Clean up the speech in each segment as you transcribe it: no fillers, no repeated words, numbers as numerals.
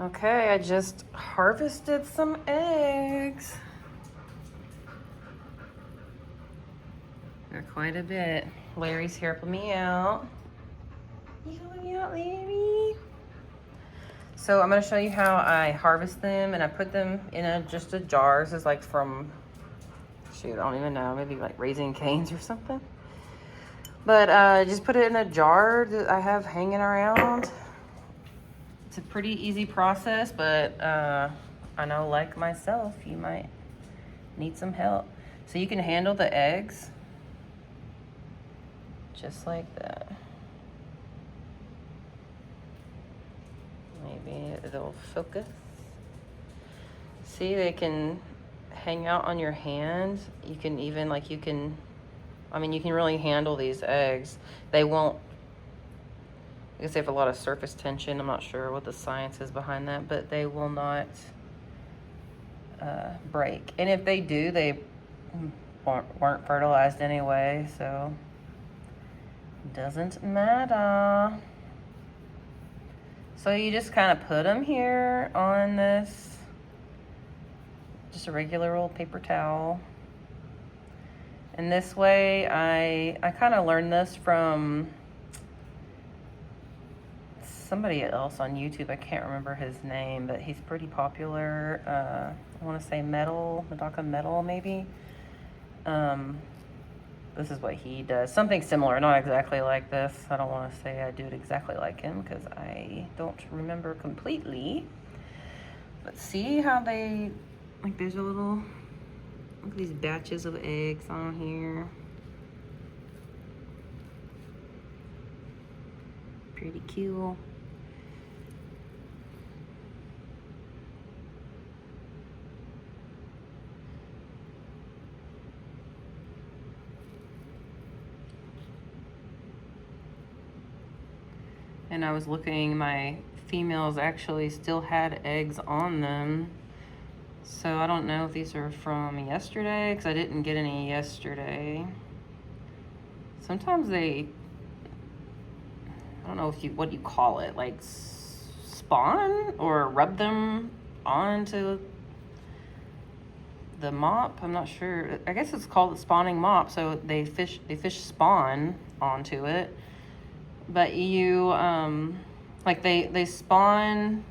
Okay, I just harvested some eggs. They're quite a bit. Larry's here helping me out. You helping me out, Larry? So I'm gonna show you how I harvest them, and I put them in just a jar. This is like from, shoot, I don't even know, maybe like Raising Cane's or something. But just put it in a jar that I have hanging around. It's a pretty easy process, but I know, like myself, you might need some help. So you can handle the eggs just like that. Maybe it'll focus. See, they can hang out on your hand. You can even, like, you can really handle these eggs. They won't, I guess they have a lot of surface tension. I'm not sure what the science is behind that, but they will not break. And if they do, they weren't fertilized anyway, so doesn't matter. So you just kind of put them here on this, just a regular old paper towel. And this way, I kind of learned this from somebody else on YouTube. I can't remember his name, but he's pretty popular. I want to say Medaka Metal, maybe. This is what he does. Something similar, not exactly like this. I don't want to say I do it exactly like him because I don't remember completely. But see how they, like, there's a little, look at these batches of eggs on here. Pretty cute. And I was looking, my females actually still had eggs on them. So I don't know if these are from yesterday, because I didn't get any yesterday. Sometimes they, I don't know what you call it, like spawn or rub them onto the mop. I'm not sure. I guess it's called the spawning mop. So they fish spawn onto it. But you, like they spawn,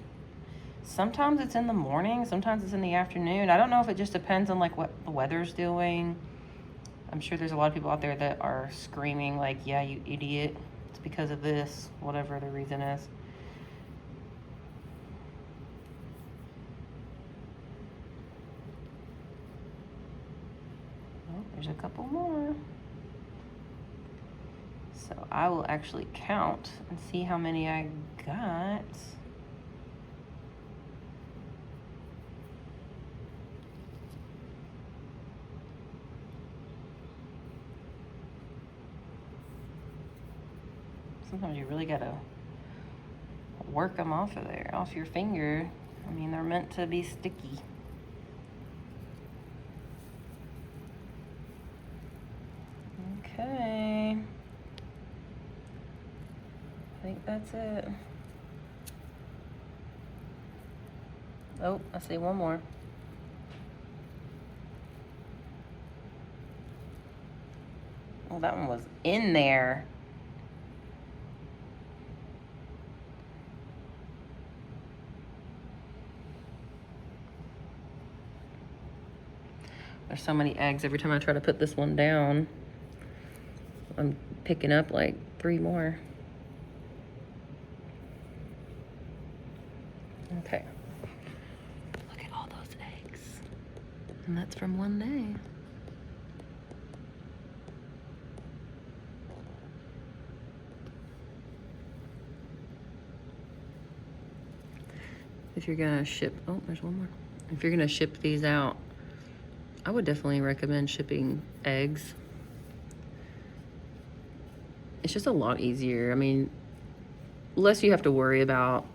sometimes it's in the morning, sometimes it's in the afternoon. I don't know if it just depends on like what the weather's doing. I'm sure there's a lot of people out there that are screaming like, yeah, you idiot, it's because of this, whatever the reason is. Oh, there's a couple more. So I will actually count and see how many I got. Sometimes you really gotta work them off of there, off your finger. I mean, they're meant to be sticky. Okay. I think that's it. Oh, I see one more. Well, that one was in there. There's so many eggs. Every time I try to put this one down, I'm picking up like 3 more. Okay. Look at all those eggs. And that's from one day. If you're gonna ship, oh, there's one more. If you're gonna ship these out, I would definitely recommend shipping eggs. It's just a lot easier. I mean, less you have to worry about.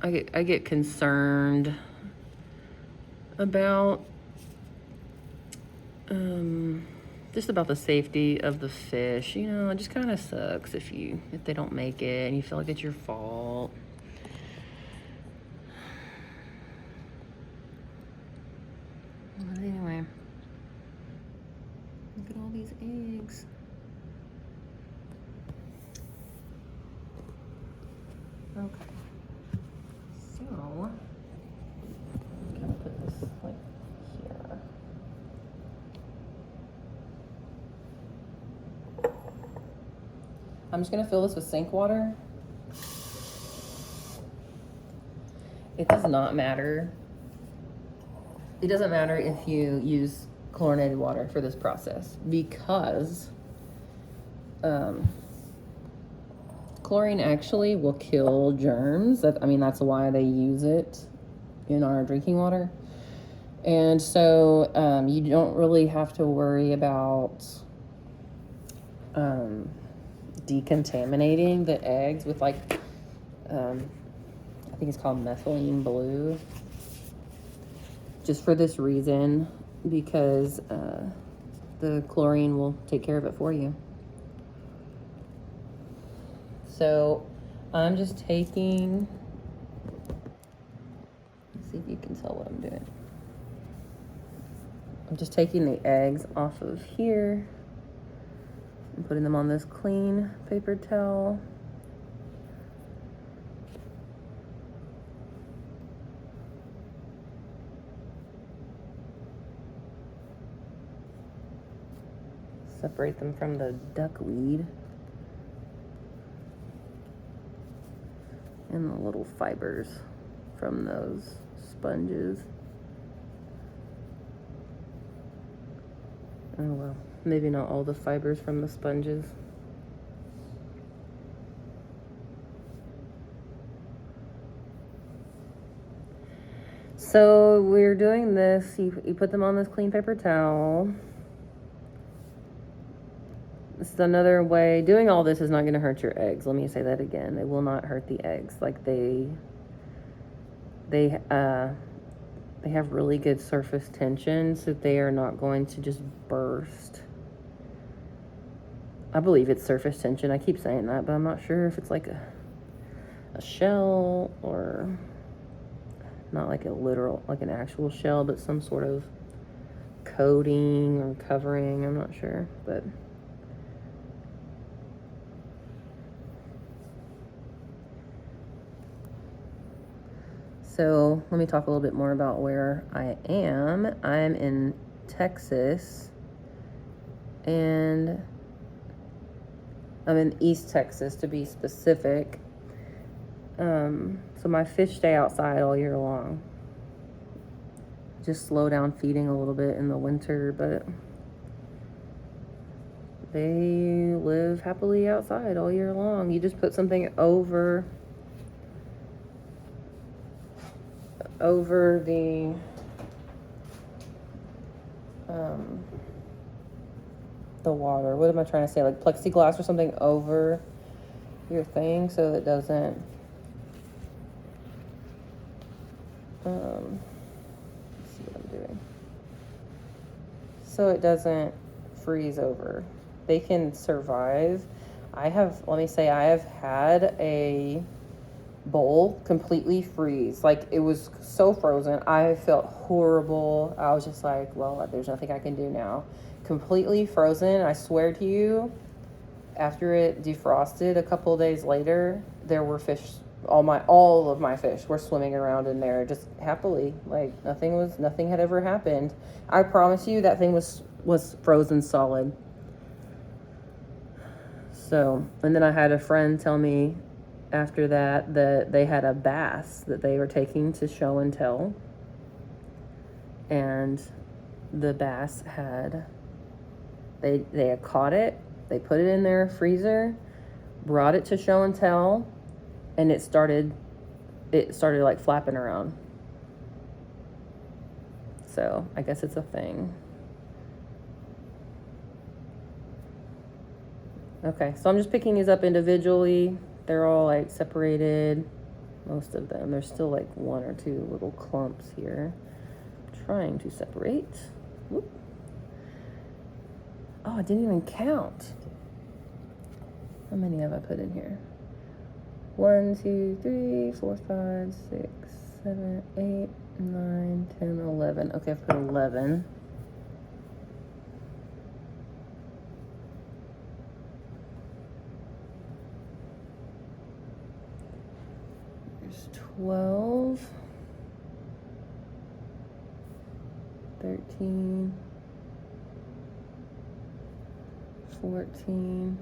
I get concerned about just about the safety of the fish. You know, it just kind of sucks if they don't make it and you feel like it's your fault. eggs. Okay. So, I'm gonna put this like here. I'm just gonna fill this with sink water. It does not matter. It doesn't matter if you use chlorinated water for this process because chlorine actually will kill germs. I mean, that's why they use it in our drinking water. And so you don't really have to worry about decontaminating the eggs with like, I think it's called methylene blue. Just for this reason, because the chlorine will take care of it for you. So I'm just taking, let's see if you can tell what I'm doing. I'm just taking the eggs off of here and putting them on this clean paper towel. Separate them from the duckweed and the little fibers from those sponges. Oh well, maybe not all the fibers from the sponges. So we're doing this, you put them on this clean paper towel. This is another way. Doing all this is not going to hurt your eggs. Let me say that again. It will not hurt the eggs. Like they have really good surface tension, so they are not going to just burst. I believe it's surface tension. I keep saying that, but I'm not sure if it's like a shell or not like a literal, like an actual shell, but some sort of coating or covering. I'm not sure, but so let me talk a little bit more about where I am. I'm in Texas, and I'm in East Texas to be specific. So my fish stay outside all year long. Just slow down feeding a little bit in the winter, but they live happily outside all year long. You just put something over the water. What am I trying to say? Like plexiglass or something over your thing so it doesn't let's see what I'm doing. So it doesn't freeze over. They can survive. Let me say I have had a bowl completely freeze. Like it was so frozen. I felt horrible. I was just like, well, there's nothing I can do now. Completely frozen. I swear to you, after it defrosted a couple of days later, there were fish. All of my fish were swimming around in there just happily. Like nothing had ever happened. I promise you that thing was frozen solid. So, and then I had a friend tell me after that they had a bass that they were taking to show and tell, and the bass they had caught it, they put it in their freezer, brought it to show and tell, and it started like flapping around. So I guess it's a thing. Okay, so I'm just picking these up individually. They're all like separated, most of them. There's still like one or two little clumps here. I'm trying to separate. Whoop. Oh, I didn't even count. How many have I put in here? 1, 2, 3, 4, 5, 6, 7, 8, 9, 10, 11. Okay, I've put 11. 12, 13, 14,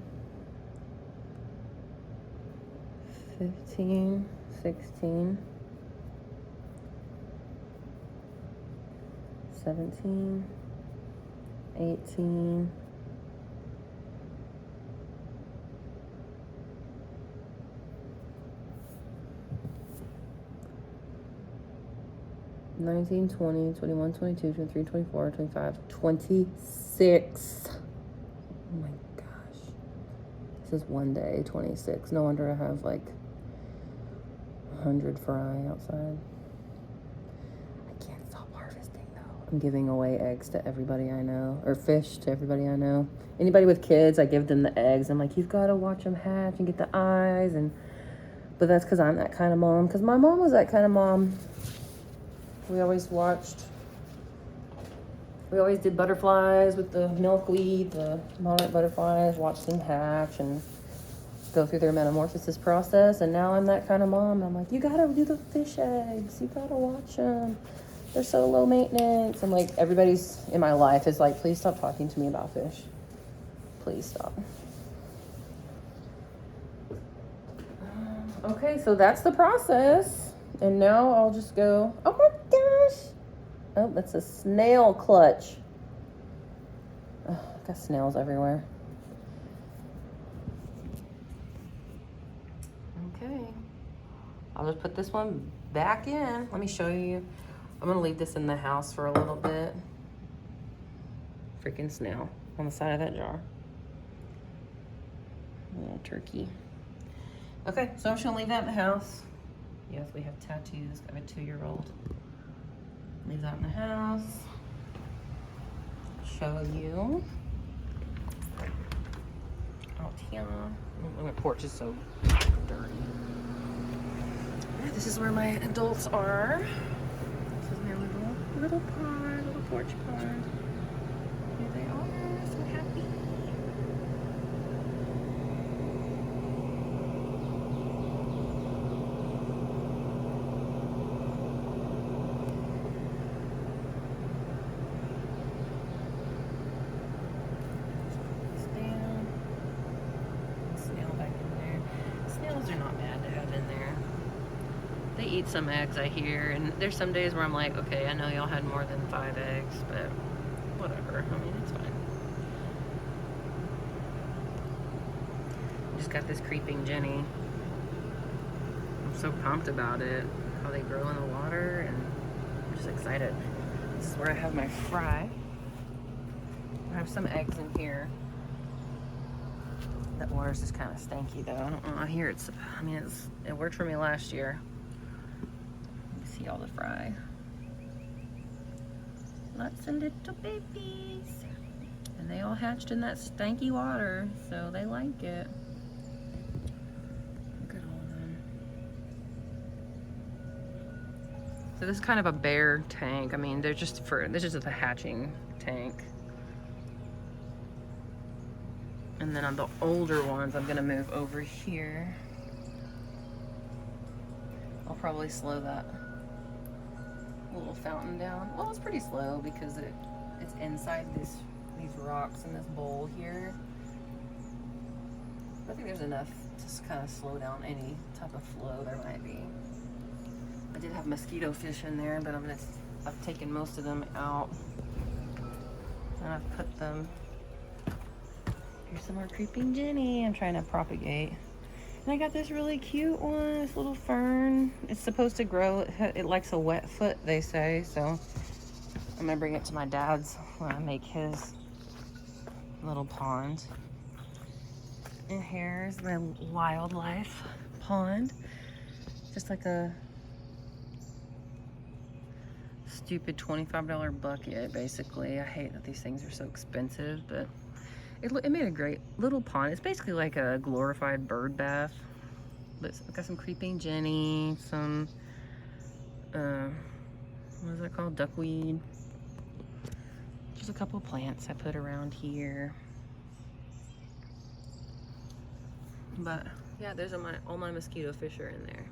15, 16, 17, 18, 19, 20, 21, 22, 23, 24, 25, 26. Oh my gosh. This is one day, 26. No wonder I have like 100 fry outside. I can't stop harvesting though. I'm giving away eggs to everybody I know, or fish to everybody I know. Anybody with kids, I give them the eggs. I'm like, you've got to watch them hatch and get the eyes. But that's because I'm that kind of mom. Because my mom was that kind of mom. We always did butterflies with the milkweed, the monarch butterflies, watched them hatch and go through their metamorphosis process. And now I'm that kind of mom. I'm like, you gotta do the fish eggs. You gotta watch them. They're so low maintenance. I'm like, everybody's in my life is like, please stop talking to me about fish. Please stop. Okay, so that's the process. And now I'll just go, oh my gosh. Oh, that's a snail clutch. Oh, got snails everywhere. Okay. I'll just put this one back in. Let me show you. I'm gonna leave this in the house for a little bit. Freaking snail on the side of that jar. Little turkey. Okay, so I'm just gonna leave that in the house. Yes, we have tattoos. I have a 2-year-old. Leave that in the house. Show you. Out here. Oh, my porch is so dirty. This is where my adults are. This is my little pond, little porch pond. Here they are, so happy. Are not bad to have in there. They eat some eggs, I hear, and there's some days where I'm like, okay, I know y'all had more than 5 eggs, but whatever. I mean, it's fine. Just got this creeping Jenny. I'm so pumped about it, how they grow in the water, and I'm just excited. This is where I have my fry. I have some eggs in here. That water's just kind of stanky though. I don't know. I hear it worked for me last year. You see all the fry. Lots of little babies. And they all hatched in that stanky water, so they like it. Look at all of them. So this is kind of a bare tank. I mean, this is just a hatching tank. And then on the older ones, I'm gonna move over here. I'll probably slow that little fountain down. Well, it's pretty slow because it's inside these rocks in this bowl here. I think there's enough to kind of slow down any type of flow there might be. I did have mosquito fish in there, but I've taken most of them out. And I've put them. Here's some more creeping Jenny I'm trying to propagate. And I got this really cute one, this little fern. It's supposed to grow, it likes a wet foot, they say, so I'm gonna bring it to my dad's when I make his little pond. And here's my wildlife pond. Just like a stupid $25 bucket, basically. I hate that these things are so expensive, but it made a great little pond. It's basically like a glorified bird bath. But I've got some creeping Jenny, some, what is that called? Duckweed. Just a couple plants I put around here. But yeah, there's all my mosquito fish are in there.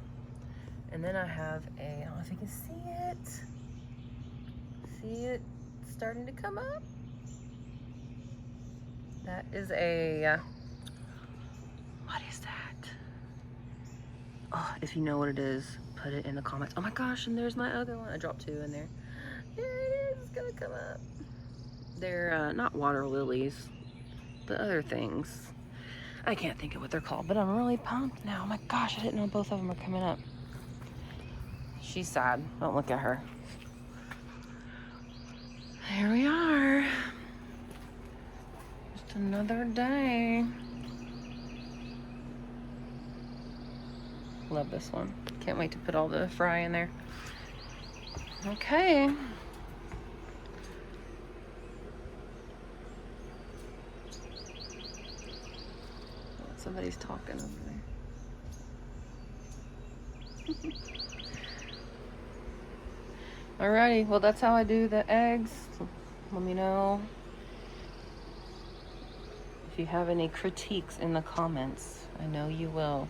And then I have I don't know if you can see it. See it starting to come up? That is what is that? Oh, if you know what it is, put it in the comments. Oh my gosh, and there's my other one. I dropped 2 in there. There it is, it's gonna come up. They're not water lilies, but other things. I can't think of what they're called, but I'm really pumped now. Oh my gosh, I didn't know both of them are coming up. She's sad. Don't look at her. Here we are. Just another day. Love this one. Can't wait to put all the fry in there. Okay. Somebody's talking over there. Alrighty, well that's how I do the eggs. Let me know if you have any critiques in the comments. I know you will.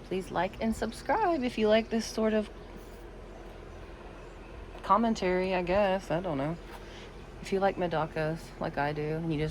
Please like and subscribe if you like this sort of commentary, I guess. I don't know. If you like Medakas like I do, and you